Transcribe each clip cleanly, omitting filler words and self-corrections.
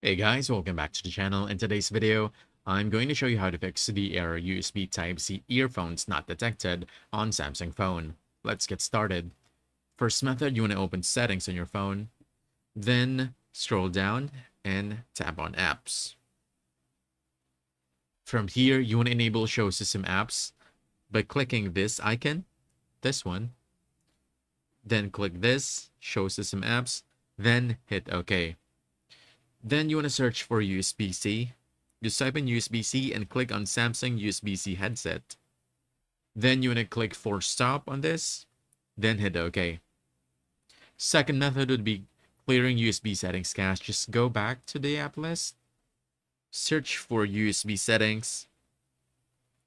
Hey guys, welcome back to the channel. In today's video, I'm going to show you how to fix the error USB Type-C earphones not detected on Samsung phone. Let's get started. First method, you want to open settings on your phone, then scroll down and tap on apps. From here, you want to enable show system apps by clicking this icon, this one, then click this, show system apps, then hit OK. Then you want to search for USB-C. Just type in USB-C and click on Samsung USB-C headset. Then you want to click force stop on this, then hit OK. Second method would be clearing USB settings cache. Just go back to the app list, search for USB settings,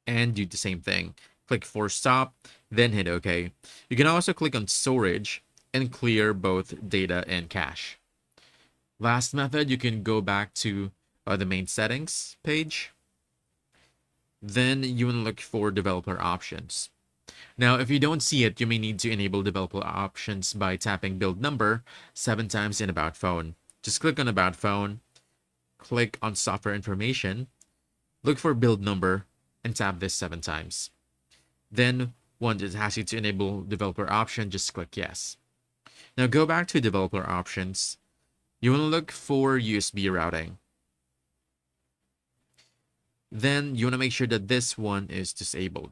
and do the same thing. Click force stop, then hit OK. You can also click on storage and clear both data and cache. Last method, you can go back to the main settings page. Then you want to look for developer options. Now, if you don't see it, you may need to enable developer options by tapping build number 7 times in About Phone. Just click on About Phone, click on software information, look for build number, and tap this 7 times. Then, once it asks you to enable developer option, just click yes. Now go back to developer options. You want to look for USB routing. Then you want to make sure that this one is disabled.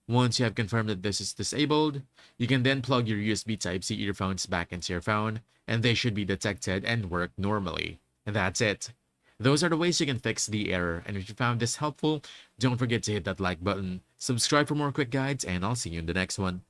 Once you have confirmed that this is disabled, you can then plug your USB Type-C earphones back into your phone, and they should be detected and work normally. And that's it. Those are the ways you can fix the error, and if you found this helpful, don't forget to hit that like button, subscribe for more quick guides, and I'll see you in the next one.